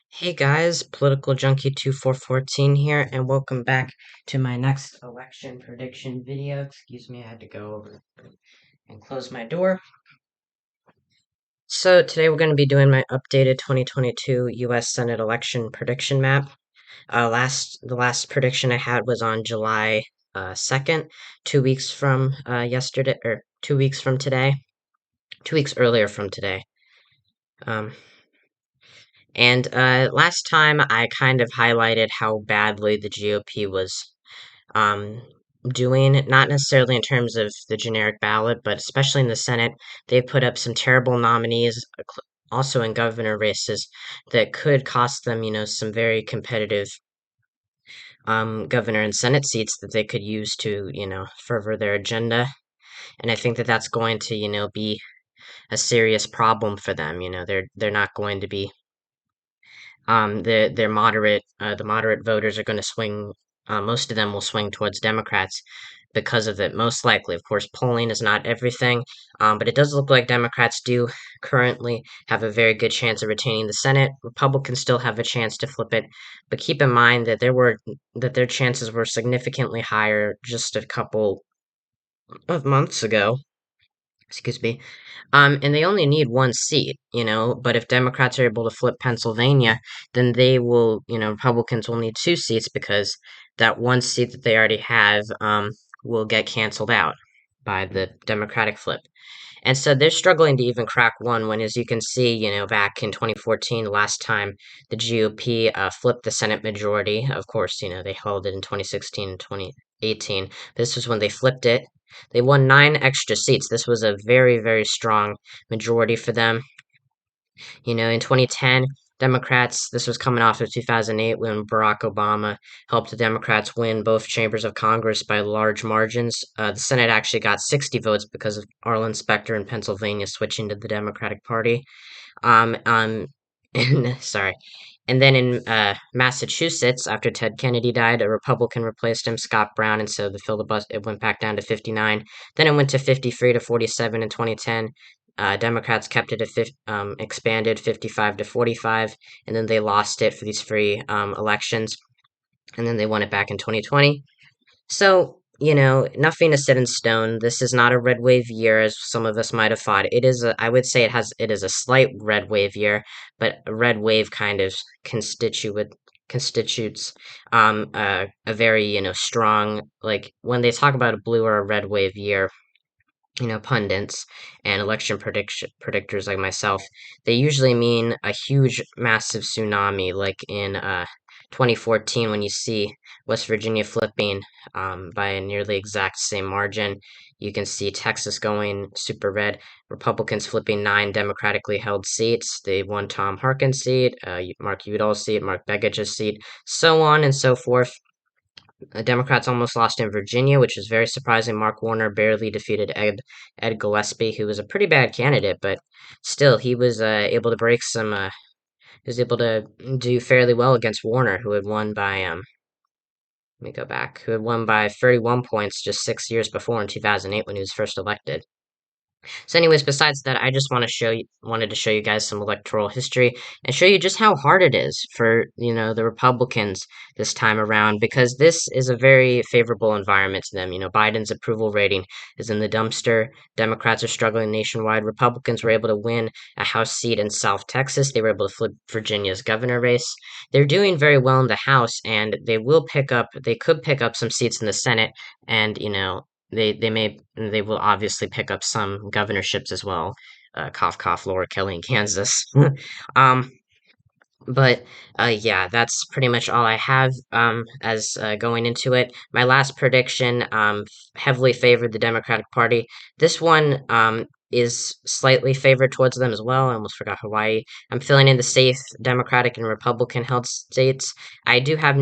Hey guys, Political Junkie 2414 here, and welcome back to my next election prediction video. Excuse me, I had to go over and close my door. So today we're going to be doing my updated 2022 U.S. Senate election prediction map. The last prediction I had was on July 2nd, 2 weeks from yesterday, or 2 weeks from today, 2 weeks earlier from today. Um, and last time I kind of highlighted how badly the GOP was um, doing, not necessarily in terms of the generic ballot, but especially in the Senate. They've put up some terrible nominees, also in governor races, that could cost them, some very competitive governor and Senate seats that they could use to, further their agenda. And I think that that's going to, be a serious problem for them. They're not going to be the moderate voters are going to swing. Most of them will swing towards Democrats because of it. Most likely, of course, polling is not everything, but it does look like Democrats do currently have a very good chance of retaining the Senate. Republicans still have a chance to flip it, but keep in mind that their chances were significantly higher just a couple of months ago. Excuse me. And they only need one seat, but if Democrats are able to flip Pennsylvania, then Republicans will need two seats because that one seat that they already have, will get canceled out by the Democratic flip. And so they're struggling to even crack one when, as you can see, back in 2014, the last time the GOP flipped the Senate majority. Of course, they held it in 2016 and 2018. This was when they flipped it. They won 9 extra seats. This was a very, very strong majority for them. In 2010, Democrats, this was coming off of 2008 when Barack Obama helped the Democrats win both chambers of Congress by large margins. The Senate actually got 60 votes because of Arlen Specter in Pennsylvania switching to the Democratic Party. Um, um, sorry. And then in Massachusetts, after Ted Kennedy died, a Republican replaced him, Scott Brown, and so the filibuster it went back down to 59. Then it went to 53 to 47 in 2010. Democrats kept it at expanded 55 to 45, and then they lost it for these free elections, and then they won it back in 2020. So, nothing is set in stone. This is not a red wave year, as some of us might have thought. I would say it is a slight red wave year, but a red wave kind of constitutes a very, strong, like, when they talk about a blue or a red wave year, pundits and election predictors like myself, they usually mean a huge, massive tsunami, like in 2014 when you see West Virginia flipping by a nearly exact same margin. You can see Texas going super red, Republicans flipping 9 democratically held seats. They won Tom Harkin's seat, Mark Udall's seat, Mark Begich's seat, so on and so forth. The Democrats almost lost in Virginia, which was very surprising. Mark Warner barely defeated Ed Gillespie, who was a pretty bad candidate, but still, he was able to break some. He was able to do fairly well against Warner, who had won by let me go back, who had won by 31 points just 6 years before in 2008 when he was first elected. So, anyways, besides that, I just wanted to show you guys some electoral history and show you just how hard it is for the Republicans this time around, because this is a very favorable environment to them. Biden's approval rating is in the dumpster. Democrats are struggling nationwide. Republicans were able to win a House seat in South Texas. They were able to flip Virginia's governor race. They're doing very well in the House, and they could pick up some seats in the Senate, and they will obviously pick up some governorships as well. Cough cough, Laura Kelly in Kansas. um, but yeah, that's pretty much all I have as going into it. My last prediction heavily favored the Democratic Party. This one is slightly favored towards them as well. I almost forgot Hawaii. I'm filling in the safe Democratic and Republican held states. I do have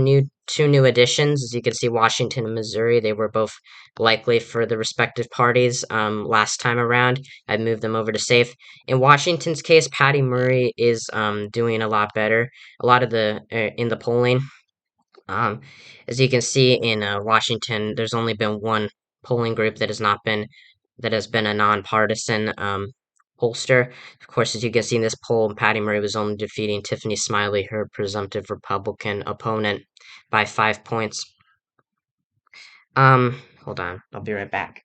two new additions. As you can see, Washington and Missouri, they were both likely for the respective parties last time around. I moved them over to safe. In Washington's case, Patty Murray is doing a lot better. A lot of in the polling. Um, as you can see in Washington, there's only been one polling group that has been a nonpartisan pollster. Of course, as you can see in this poll, Patty Murray was only defeating Tiffany Smiley, her presumptive Republican opponent, by 5 points. Hold on, I'll be right back.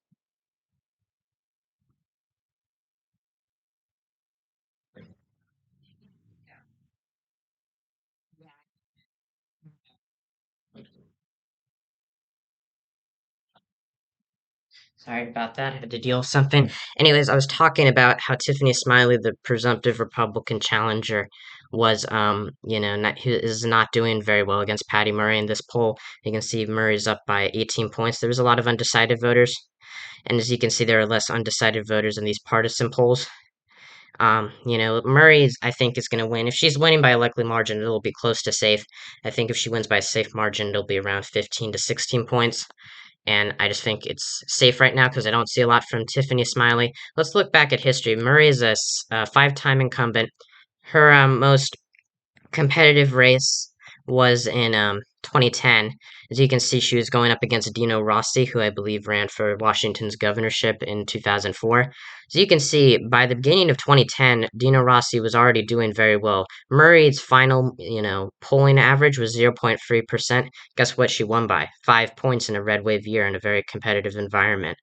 Sorry about that. I had to deal with something. Anyways, I was talking about how Tiffany Smiley, the presumptive Republican challenger, was, he is not doing very well against Patty Murray in this poll. You can see Murray's up by 18 points. There was a lot of undecided voters, and as you can see, there are less undecided voters in these partisan polls. Murray, I think, is going to win. If she's winning by a likely margin, it'll be close to safe. I think if she wins by a safe margin, it'll be around 15 to 16 points. And I just think it's safe right now because I don't see a lot from Tiffany Smiley. Let's look back at history. Murray is a five-time incumbent. Her most competitive race was in 2010. As you can see, she was going up against Dino Rossi, who I believe ran for Washington's governorship in 2004. As you can see, by the beginning of 2010, Dino Rossi was already doing very well. Murray's final, polling average was 0.3%. Guess what she won by? 5 points in a red wave year in a very competitive environment,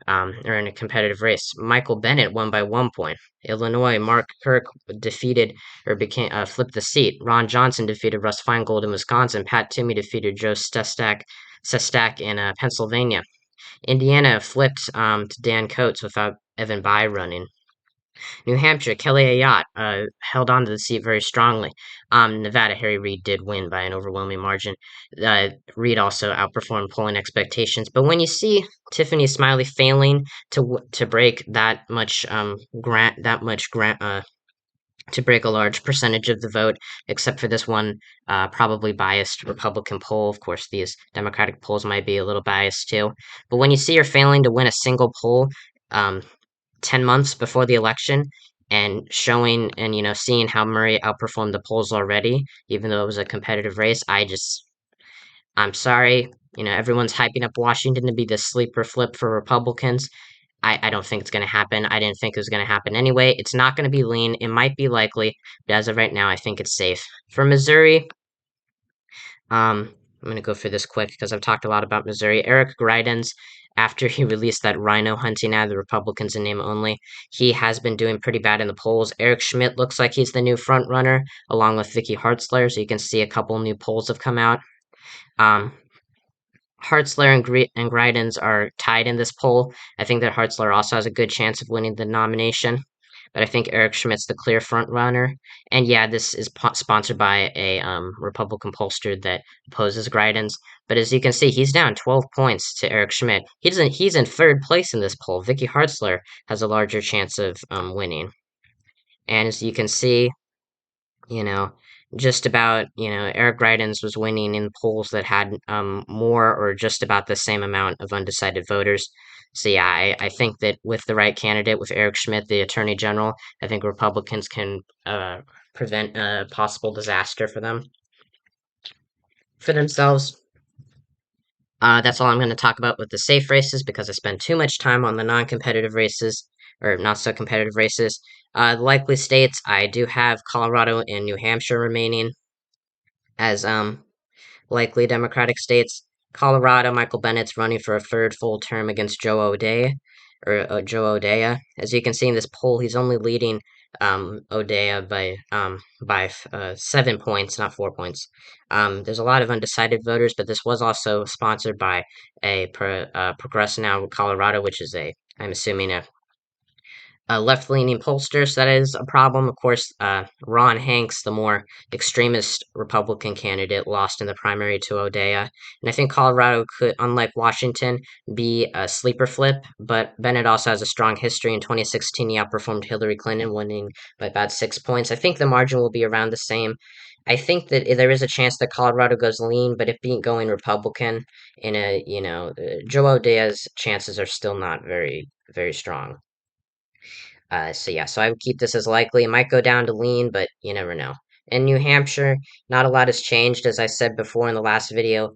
or in a competitive race. Michael Bennet won by 1 point. Illinois, Mark Kirk defeated or became flipped the seat. Ron Johnson defeated Russ Feingold in Wisconsin. Pat Toomey defeated Joe Sestak in Pennsylvania. Indiana flipped to Dan Coates without Evan Bayh running. New Hampshire, Kelly Ayotte held on to the seat very strongly. Nevada, Harry Reid did win by an overwhelming margin. Reid also outperformed polling expectations. But when you see Tiffany Smiley failing to break that much to break a large percentage of the vote, except for this one probably biased Republican poll. Of course, these Democratic polls might be a little biased too. But when you see her failing to win a single poll, um, 10 months before the election and showing and seeing how Murray outperformed the polls already, even though it was a competitive race, I'm sorry. Everyone's hyping up Washington to be the sleeper flip for Republicans. I don't think it's going to happen. I didn't think it was going to happen anyway. It's not going to be lean. It might be likely, but as of right now, I think it's safe. For Missouri, I'm going to go through this quick because I've talked a lot about Missouri. Eric Greitens, after he released that rhino hunting ad, the Republicans in name only, he has been doing pretty bad in the polls. Eric Schmidt looks like he's the new front runner, along with Vicky Hartzler. So you can see a couple new polls have come out. Um, Hartzler and Greitens are tied in this poll. I think that Hartzler also has a good chance of winning the nomination, but I think Eric Schmidt's the clear front runner. And yeah, this is sponsored by a Republican pollster that opposes Greitens. But as you can see, he's down 12 points to Eric Schmidt. He's in third place in this poll. Vicky Hartzler has a larger chance of winning. And as you can see, you know, just about, Eric Greitens was winning in polls that had more or just about the same amount of undecided voters. So yeah, I think that with the right candidate, with Eric Schmidt, the Attorney General, I think Republicans can prevent a possible disaster for themselves. That's all I'm going to talk about with the safe races because I spend too much time on the non-competitive races, or not so competitive races. The likely states, I do have Colorado and New Hampshire remaining as likely Democratic states. Colorado, Michael Bennett's running for a third full term against Joe O'Dea, Joe O'Dea. As you can see in this poll, he's only leading O'Dea by 7 points, not 4 points. There's a lot of undecided voters, but this was also sponsored by a Progressive Now Colorado, which is I'm assuming a left-leaning pollster, so that is a problem. Of course, Ron Hanks, the more extremist Republican candidate, lost in the primary to O'Dea. And I think Colorado could, unlike Washington, be a sleeper flip, but Bennett also has a strong history. In 2016, he outperformed Hillary Clinton, winning by about 6 points. I think the margin will be around the same. I think that there is a chance that Colorado goes lean, but if going Republican in Joe O'Dea's chances are still not very, very strong. So I would keep this as likely. It might go down to lean, but you never know. In New Hampshire, not a lot has changed, as I said before in the last video.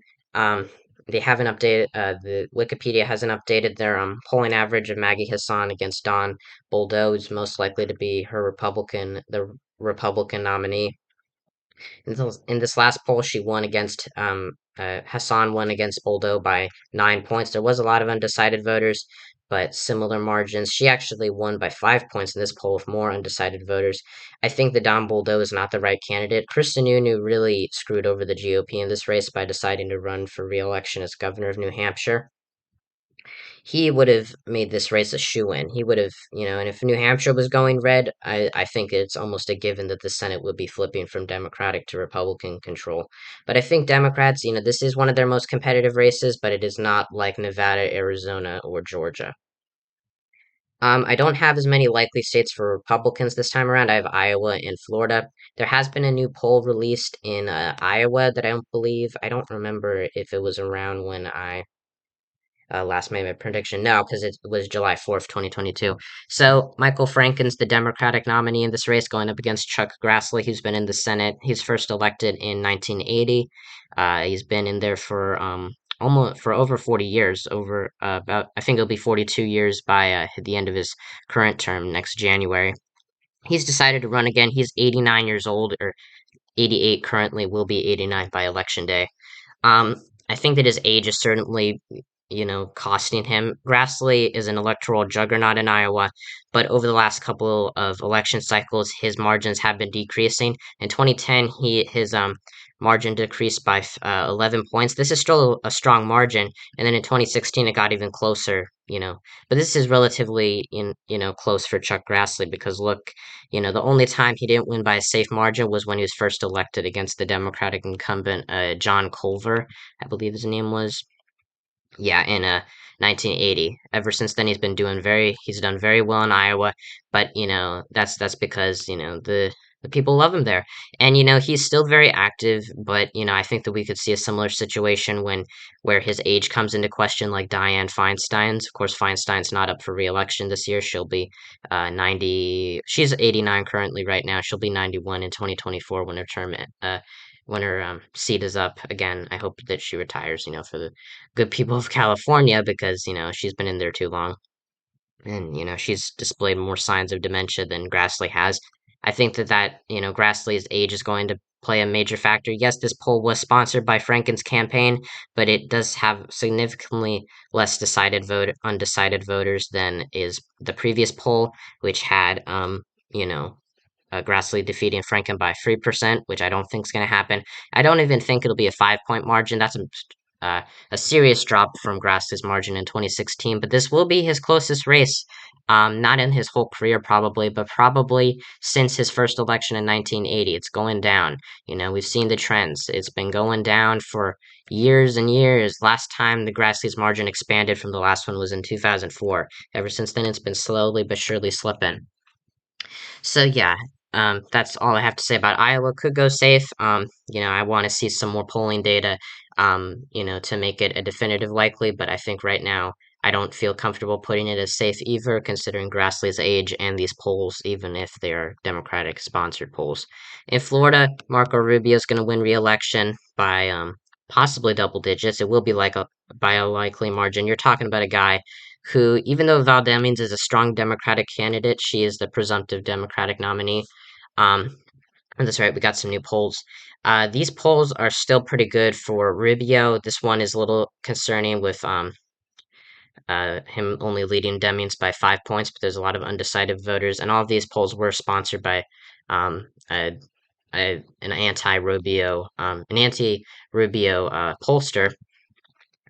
they haven't updated the Wikipedia hasn't updated their polling average of Maggie Hassan against Don Boldo, who's most likely to be the Republican nominee. In this last poll, she won against Hassan won against Boldo by 9 points. There was a lot of undecided voters, but similar margins. She actually won by 5 points in this poll with more undecided voters. I think that Don Boldo is not the right candidate. Chris Sununu really screwed over the GOP in this race by deciding to run for re-election as governor of New Hampshire. He would have made this race a shoe-in. He would have, and if New Hampshire was going red, I think it's almost a given that the Senate would be flipping from Democratic to Republican control. But I think Democrats, this is one of their most competitive races, but it is not like Nevada, Arizona, or Georgia. I don't have as many likely states for Republicans this time around. I have Iowa and Florida. There has been a new poll released in Iowa that I don't remember if it was around when I last made my prediction. No, because it was July 4th, 2022. So Michael Franken's the Democratic nominee in this race, going up against Chuck Grassley, who's been in the Senate. He's first elected in 1980. He's been in there for almost for over 40 years. Over about I think it'll be 42 years by the end of his current term next January. He's decided to run again. He's 89 years old, or 88 currently, will be 89 by election day. Um, I think that his age is certainly, costing him. Grassley is an electoral juggernaut in Iowa, but over the last couple of election cycles, his margins have been decreasing. In 2010, his margin decreased by 11 points. This is still a strong margin, and then in 2016, it got even closer. But this is relatively close for Chuck Grassley because look, the only time he didn't win by a safe margin was when he was first elected against the Democratic incumbent, John Culver, I believe his name was. Yeah, in 1980. Ever since then, he's done very well in Iowa, but that's because the people love him there, and he's still very active. But I think that we could see a similar situation where his age comes into question, like Dianne Feinstein's. Of course, Feinstein's not up for re-election this year. She'll be 90. She's 89 currently right now. She'll be 91 in 2024 when her seat is up again. I hope that she retires. For the good people of California because, she's been in there too long and, she's displayed more signs of dementia than Grassley has. I think that Grassley's age is going to play a major factor. Yes, this poll was sponsored by Franken's campaign, but it does have significantly less undecided voters than is the previous poll, which had, you know, Grassley defeating Franken by 3%, which I don't think is going to happen. I don't even think it'll be a 5 point margin. That's a serious drop from Grassley's margin in 2016, but this will be his closest race. Not in his whole career, probably, but probably since his first election in 1980. It's going down. We've seen the trends. It's been going down for years and years. Last time the Grassley's margin expanded from the last one was in 2004. Ever since then, it's been slowly but surely slipping. So yeah, that's all I have to say about Iowa. Could go safe. I want to see some more polling data, to make it a definitive likely. But I think right now I don't feel comfortable putting it as safe either, considering Grassley's age and these polls, even if they are Democratic sponsored polls. In Florida, Marco Rubio is going to win re-election by possibly double digits. It will be by a likely margin. You're talking about a guy who, even though Val Demings is a strong Democratic candidate, she is the presumptive Democratic nominee. And that's right, we got some new polls. These polls are still pretty good for Rubio. This one is a little concerning with him only leading Demings by 5 points, but there's a lot of undecided voters, and all of these polls were sponsored by an anti-Rubio pollster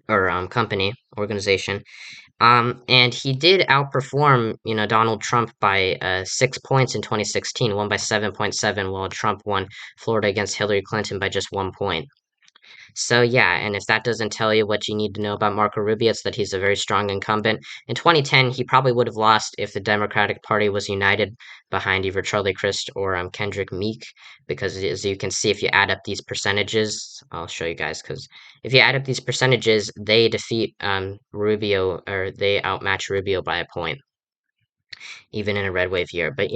or company organization. And he did outperform, Donald Trump by 6 points in 2016, won by 7.7, while Trump won Florida against Hillary Clinton by just 1 point. So yeah, and if that doesn't tell you what you need to know about Marco Rubio, it's that he's a very strong incumbent. In 2010, he probably would have lost if the Democratic Party was united behind either Charlie Crist or Kendrick Meek, because as you can see, if you add up these percentages, I'll show you guys, because if you add up these percentages, they defeat Rubio, or they outmatch Rubio by a point. even in a red wave year. But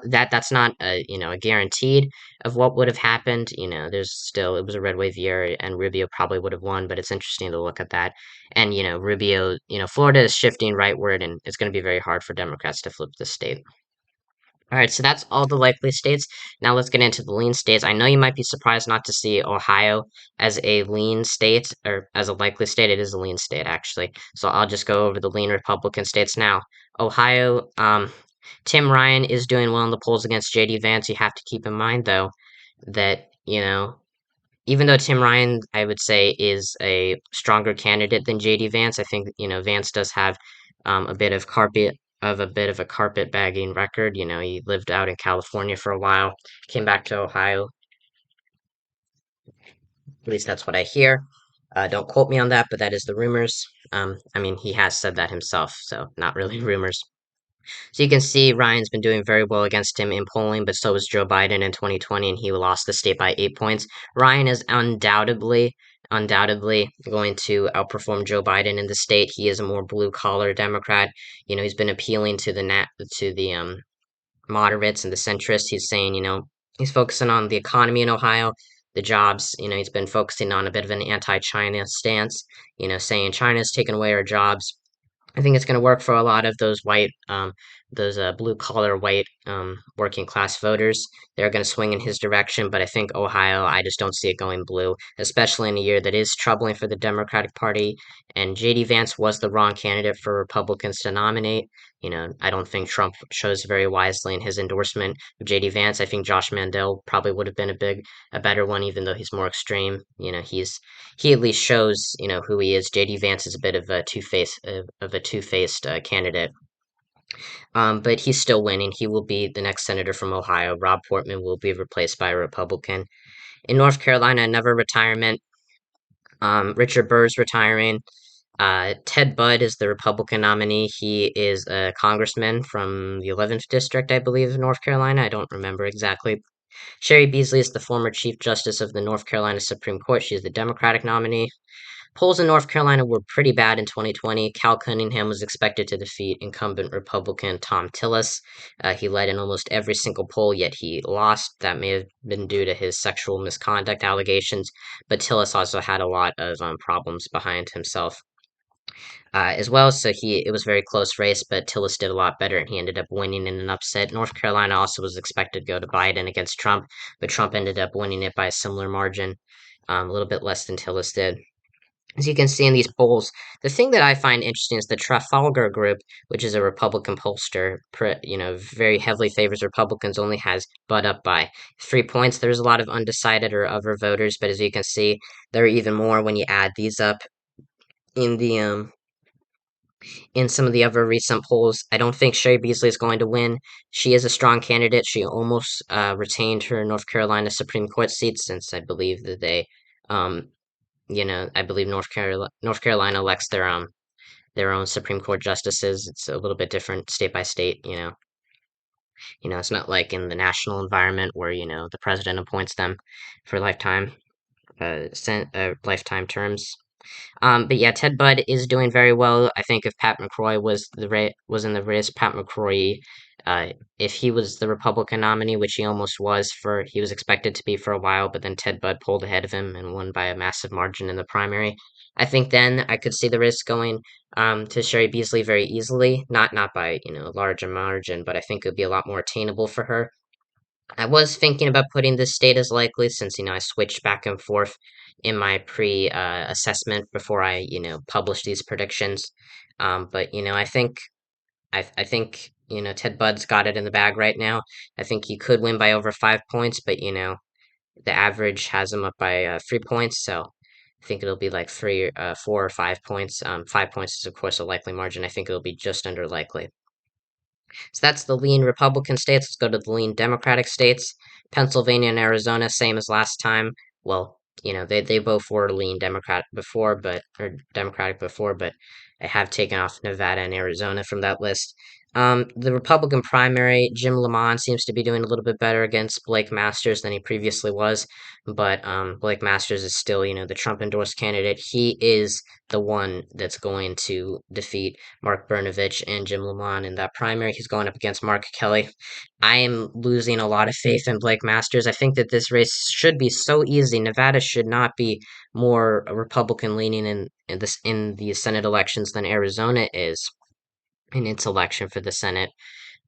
that's not a guaranteed of what would have happened. There's still it was a red wave year, and Rubio probably would have won. But it's interesting to look at that. And Rubio, Florida is shifting rightward, and it's going to be very hard for Democrats to flip the state. All right, so that's all the likely states. Now let's get into the lean states. I know you might be surprised not to see Ohio as a lean state or as a likely state. It is a lean state, actually. So I'll just go over the lean Republican states now. Ohio, Tim Ryan is doing well in the polls against JD Vance. You have to keep in mind, though, that, even though Tim Ryan, I would say, is a stronger candidate than JD Vance, I think, Vance does have a bit of a carpetbagging record. He lived out in California for a while, came back to Ohio. At least that's what I hear. Don't quote me on that, but that is the rumors. I mean, he has said that himself, so not really rumors. So you can see Ryan's been doing very well against him in polling, but so was Joe Biden in 2020, and he lost the state by 8 points. Ryan is undoubtedly going to outperform Joe Biden in the state. He is a more blue collar Democrat. He's been appealing to the moderates and the centrists. He's saying, he's focusing on the economy in Ohio, the jobs. He's been focusing on a bit of an anti-China stance. Saying China's taken away our jobs. I think it's going to work for a lot of those blue collar white working class voters. They're going to swing in his direction, but I think Ohio, I just don't see it going blue, especially in a year that is troubling for the Democratic Party. And JD Vance was the wrong candidate for Republicans to nominate. I don't think Trump chose very wisely in his endorsement of JD Vance. I think Josh Mandel probably would have been a better one, even though he's more extreme. He at least shows who he is. JD Vance is a bit of a two-faced candidate, but he's still winning. He will be the next senator from Ohio. Rob Portman will be replaced by a Republican. In North Carolina, another retirement. Richard Burr's retiring. Ted Budd is the Republican nominee. He is a congressman from the 11th district, I believe, of North Carolina. I don't remember exactly. Sherry Beasley is the former Chief Justice of the North Carolina Supreme Court. She is the Democratic nominee. Polls in North Carolina were pretty bad in 2020. Cal Cunningham was expected to defeat incumbent Republican Thom Tillis. He led in almost every single poll, yet he lost. That may have been due to his sexual misconduct allegations, but Tillis also had a lot of problems behind himself as well. So it was a very close race, but Tillis did a lot better, and he ended up winning in an upset. North Carolina also was expected to go to Biden against Trump, but Trump ended up winning it by a similar margin, a little bit less than Tillis did. As you can see in these polls, the thing that I find interesting is the Trafalgar Group, which is a Republican pollster, very heavily favors Republicans, only has Budd up by 3 points. There's a lot of undecided or other voters, but as you can see, there are even more when you add these up in the in some of the other recent polls. I don't think Sherry Beasley is going to win. She is a strong candidate. She almost retained her North Carolina Supreme Court seat since I believe that um, I believe North Carolina elects their own Supreme Court justices. It's a little bit different state by state. It's not like in the national environment where the president appoints them for lifetime terms. But yeah, Ted Budd is doing very well. I think if Pat McCrory was in the race, Pat McCrory, if he was the Republican nominee, which he almost was he was expected to be for a while, but then Ted Budd pulled ahead of him and won by a massive margin in the primary. I think then I could see the race going to Sherry Beasley very easily, not by a larger margin, but I think it would be a lot more attainable for her. I was thinking about putting this state as likely since, I switched back and forth in my assessment before I, published these predictions. But, I think, Ted Budd's got it in the bag right now. I think he could win by over 5 points, but, the average has him up by 3 points. So I think it'll be like 4 or 5 points. 5 points is, of course, a likely margin. I think it'll be just under likely. So that's the lean Republican states. Let's go to the lean Democratic states. Pennsylvania and Arizona, same as last time. Well, they both were lean Democratic before, but I have taken off Nevada and Arizona from that list. The Republican primary, Jim Lamont seems to be doing a little bit better against Blake Masters than he previously was, but Blake Masters is still, the Trump endorsed candidate. He is the one that's going to defeat Mark Brnovich and Jim Lamont in that primary. He's going up against Mark Kelly. I am losing a lot of faith in Blake Masters. I think that this race should be so easy. Nevada should not be more Republican leaning in the Senate elections than Arizona is in its election for the Senate.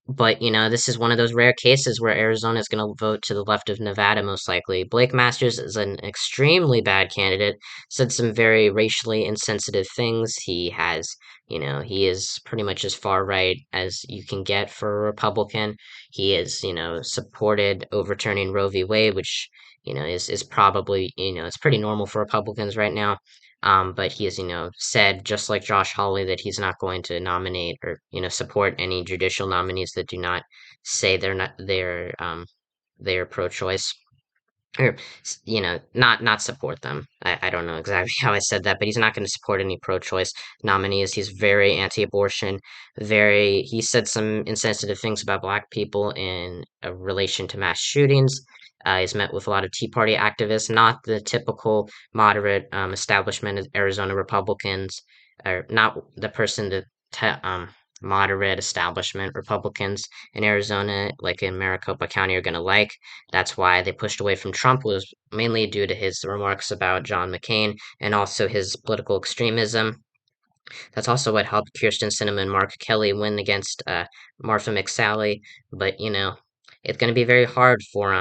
But, this is one of those rare cases where Arizona is going to vote to the left of Nevada, most likely. Blake Masters is an extremely bad candidate, said some very racially insensitive things. He is pretty much as far right as you can get for a Republican. He has, supported overturning Roe v. Wade, which, is probably, it's pretty normal for Republicans right now. But he has, said, just like Josh Hawley, that he's not going to nominate or, support any judicial nominees that do not say they're pro-choice or not support them. I don't know exactly how I said that, but he's not going to support any pro-choice nominees. He's very anti-abortion. He said some insensitive things about black people in relation to mass shootings. He's met with a lot of Tea Party activists, not the typical moderate establishment of Arizona Republicans, or not the person that moderate establishment Republicans in Arizona, like in Maricopa County, are going to like. That's why they pushed away from Trump, was mainly due to his remarks about John McCain and also his political extremism. That's also what helped Kirsten Sinema and Mark Kelly win against Martha McSally. But it's going to be very hard for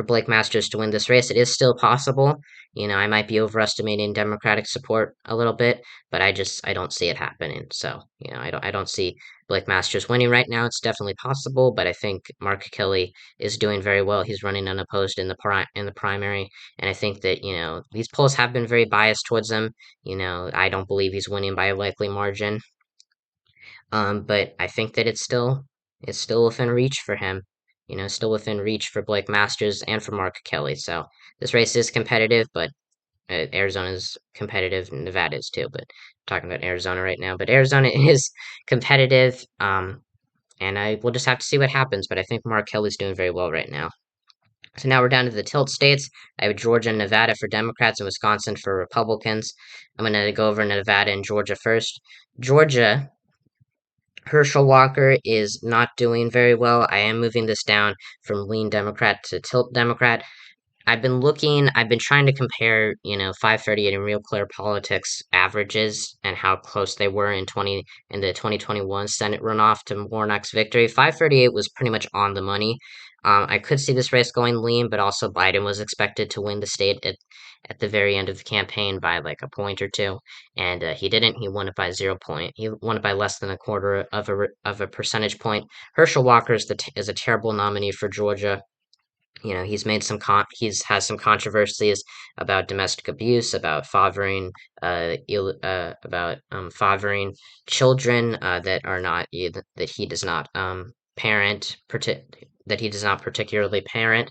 Blake Masters to win this race. It is still possible. I might be overestimating Democratic support a little bit, but I don't see it happening. So, I don't see Blake Masters winning right now. It's definitely possible, but I think Mark Kelly is doing very well. He's running unopposed in the primary, and I think that, these polls have been very biased towards him. I don't believe he's winning by a likely margin. But I think that it's still within reach for him. Still within reach for Blake Masters and for Mark Kelly. So this race is competitive, but Arizona's competitive. Nevada is too, but I'm talking about Arizona right now. But Arizona is competitive. And I will just have to see what happens. But I think Mark Kelly's doing very well right now. So now we're down to the tilt states. I have Georgia and Nevada for Democrats and Wisconsin for Republicans. I'm going to go over Nevada and Georgia first. Georgia, Herschel Walker is not doing very well. I am moving this down from lean Democrat to tilt Democrat. I've been trying to compare, 538 and Real Clear Politics averages and how close they were in the 2021 Senate runoff to Warnock's victory. 538 was pretty much on the money. I could see this race going lean, but also Biden was expected to win the state at the very end of the campaign by like a point or two, and he didn't. He won it by 0 point. He won it by less than a quarter of a percentage point. Herschel Walker is a terrible nominee for Georgia. He's has some controversies about domestic abuse, about fathering children that are not that he does not parent that he does not particularly parent.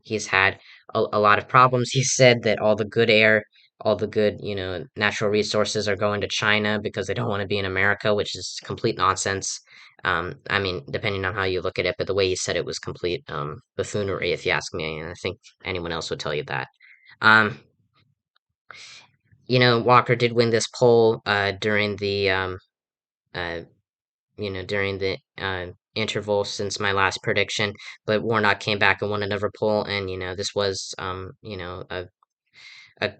He's had a lot of problems. He said that all the good, natural resources are going to China because they don't want to be in America, which is complete nonsense. I mean, depending on how you look at it, but the way he said it was complete buffoonery, if you ask me, and I think anyone else would tell you that. Um, Walker did win this poll uh, during the interval since my last prediction, but Warnock came back and won another poll, and this was a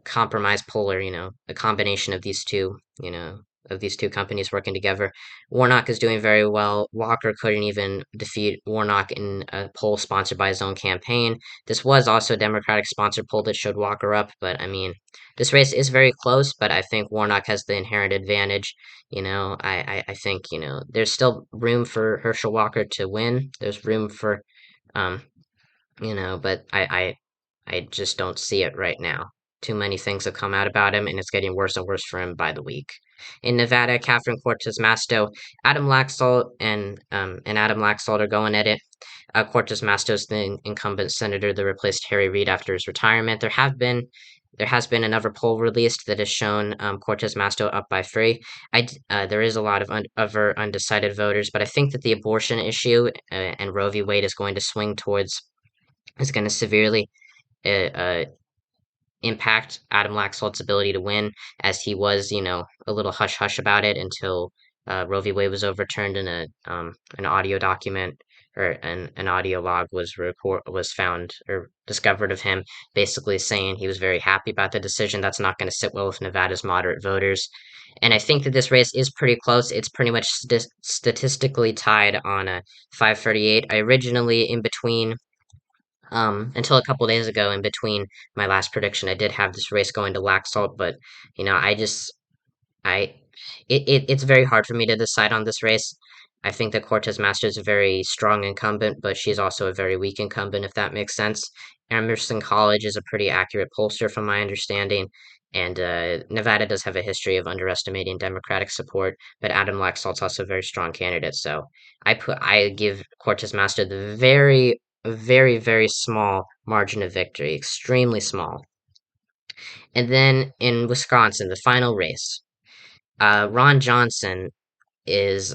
compromise poll, or a combination of these two companies working together. Warnock is doing very well. Walker couldn't even defeat Warnock in a poll sponsored by his own campaign. This was also a Democratic sponsored poll that showed Walker up, but I mean, this race is very close, but I think Warnock has the inherent advantage. I think, there's still room for Herschel Walker to win. There's room for, um, but I just don't see it right now. Too many things have come out about him, and it's getting worse and worse for him by the week. In Nevada, Catherine Cortez Masto, Adam Laxalt are going at it. Cortez Masto is the incumbent senator that replaced Harry Reid after his retirement. there has been another poll released that has shown Cortez Masto up by three. There is a lot of other undecided voters, but I think that the abortion issue and Roe v. Wade is going to severely uh, uh, impact Adam Laxalt's ability to win, as he was, a little hush hush about it until Roe v. Wade was overturned in an audio document or an audio log was found or discovered of him, basically saying he was very happy about the decision. That's not going to sit well with Nevada's moderate voters. And I think that this race is pretty close. It's pretty much statistically tied on a 538. I originally, in between until a couple days ago, in between my last prediction, I did have this race going to Laxalt, but I just I it's very hard for me to decide on this race. I think that Cortez Masto is a very strong incumbent, but she's also a very weak incumbent, if that makes sense. Emerson College is a pretty accurate pollster, from my understanding, and Nevada does have a history of underestimating Democratic support, but Adam Laxalt's also a very strong candidate, so I give Cortez Masto the very, very, very small margin of victory, extremely small. And then in Wisconsin, the final race. Ron Johnson is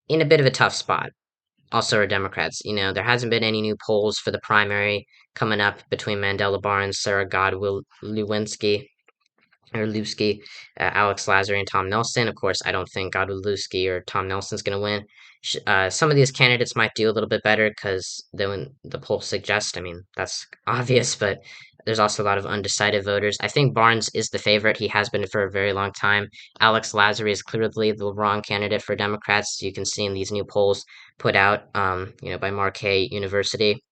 in a bit of a tough spot. Also, are Democrats. There hasn't been any new polls for the primary coming up between Mandela Barnes, Sarah Godwin-Lewinsky, or Lusky, Alex Lazary, and Tom Nelson. Of course, I don't think Godwin-Lusky or Tom Nelson's going to win. Some of these candidates might do a little bit better because when the polls suggest, I mean, that's obvious, but there's also a lot of undecided voters. I think Barnes is the favorite. He has been for a very long time. Alex Lazary is clearly the wrong candidate for Democrats. You can see in these new polls put out, by Marquette University,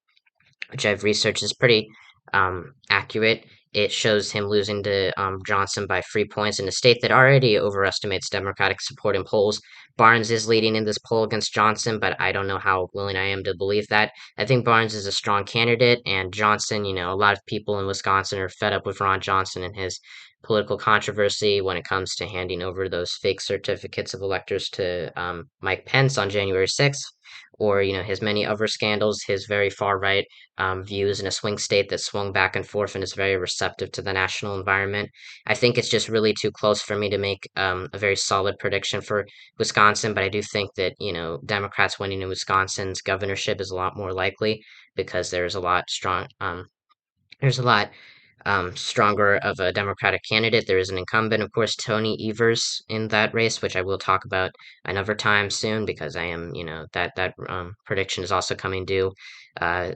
which I've researched is pretty accurate. It shows him losing to Johnson by 3 points in a state that already overestimates Democratic support in polls. Barnes is leading in this poll against Johnson, but I don't know how willing I am to believe that. I think Barnes is a strong candidate, and Johnson, a lot of people in Wisconsin are fed up with Ron Johnson and his political controversy when it comes to handing over those fake certificates of electors to Mike Pence on January 6th, or, his many other scandals, his very far right views in a swing state that swung back and forth and is very receptive to the national environment. I think it's just really too close for me to make a very solid prediction for Wisconsin, but I do think that, Democrats winning in Wisconsin's governorship is a lot more likely because there's a lot stronger of a Democratic candidate. There is an incumbent, of course, Tony Evers in that race, which I will talk about another time soon because I am, that prediction is also coming due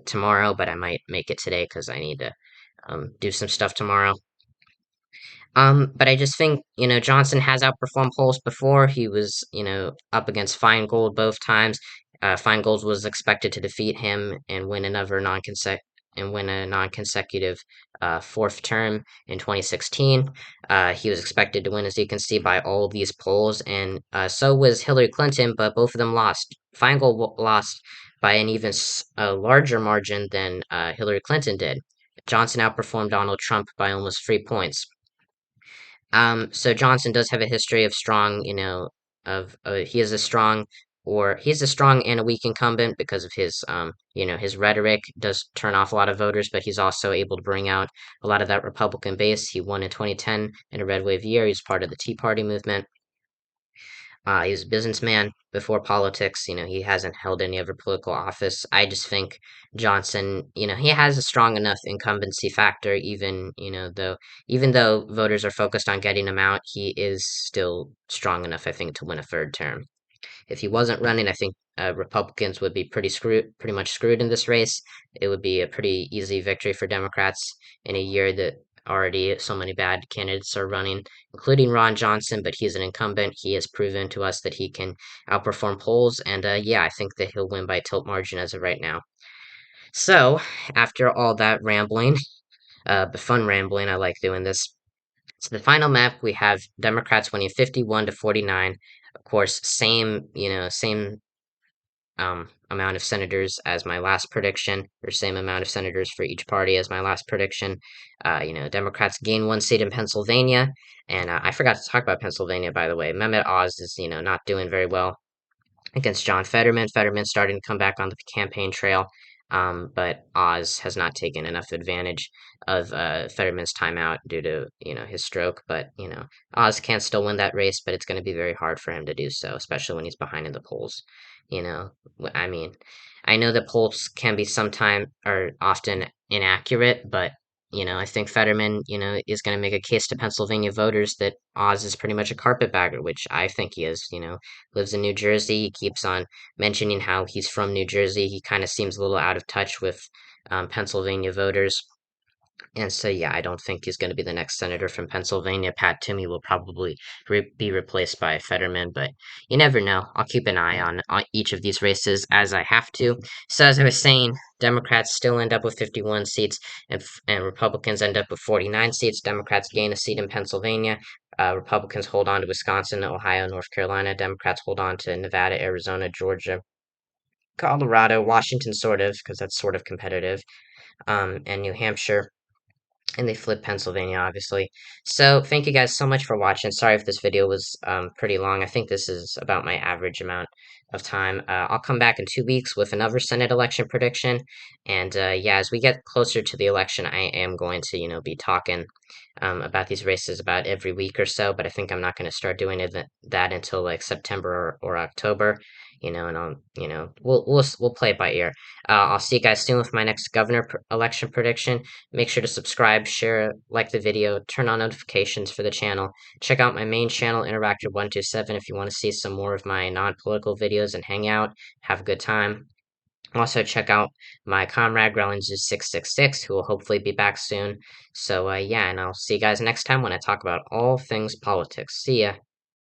tomorrow, but I might make it today because I need to do some stuff tomorrow. But I just think, Johnson has outperformed polls before. He was, up against Feingold both times. Feingold was expected to defeat him and win a non-consecutive fourth term in 2016. He was expected to win, as you can see, by all these polls, and so was Hillary Clinton, but both of them lost. Feingold lost by an even larger margin than Hillary Clinton did. Johnson outperformed Donald Trump by almost 3 points. So Johnson does have a history of strong, he's a strong and a weak incumbent because of his rhetoric does turn off a lot of voters, but he's also able to bring out a lot of that Republican base. He won in 2010 in a red wave year. He's part of the Tea Party movement. He was a businessman before politics. He hasn't held any other political office. I just think Johnson, he has a strong enough incumbency factor, even though voters are focused on getting him out, he is still strong enough, I think, to win a third term. If he wasn't running, I think Republicans would be pretty much screwed in this race. It would be a pretty easy victory for Democrats in a year that already so many bad candidates are running, including Ron Johnson, but he's an incumbent. He has proven to us that he can outperform polls, and yeah, I think that he'll win by tilt margin as of right now. So, after all that rambling, the fun rambling, I like doing this. So the final map, we have Democrats winning 51 to 49. Of course, same amount of senators as my last prediction, or same amount of senators for each party as my last prediction. Democrats gain one seat in Pennsylvania, and I forgot to talk about Pennsylvania, by the way. Mehmet Oz is, not doing very well against John Fetterman. Fetterman starting to come back on the campaign trail. But Oz has not taken enough advantage of Fetterman's timeout due to his stroke. But Oz can still win that race, but it's going to be very hard for him to do so, especially when he's behind in the polls. You know, I mean, I know that polls can be sometime or often inaccurate, but I think Fetterman, is going to make a case to Pennsylvania voters that Oz is pretty much a carpetbagger, which I think he is. Lives in New Jersey. He keeps on mentioning how he's from New Jersey. He kind of seems a little out of touch with Pennsylvania voters. And so, yeah, I don't think he's going to be the next senator from Pennsylvania. Pat Toomey will probably be replaced by Fetterman, but you never know. I'll keep an eye on each of these races as I have to. So, as I was saying, Democrats still end up with 51 seats, and Republicans end up with 49 seats. Democrats gain a seat in Pennsylvania. Republicans hold on to Wisconsin, Ohio, North Carolina. Democrats hold on to Nevada, Arizona, Georgia, Colorado, Washington, sort of, because that's sort of competitive, and New Hampshire, and they flip Pennsylvania, obviously. So thank you guys so much for watching. Sorry if this video was pretty long. I think this is about my average amount of time. I'll come back in 2 weeks with another Senate election prediction. And yeah, as we get closer to the election, I am going to, be talking about these races about every week or so. But I think I'm not going to start doing that until like September or October. And I'll, we'll play it by ear. I'll see you guys soon with my next governor election prediction. Make sure to subscribe, share, like the video, turn on notifications for the channel. Check out my main channel, Interactive127, if you want to see some more of my non-political videos and hang out, have a good time. Also, check out my comrade, Grellinger666, who will hopefully be back soon. So, yeah, and I'll see you guys next time when I talk about all things politics. See ya.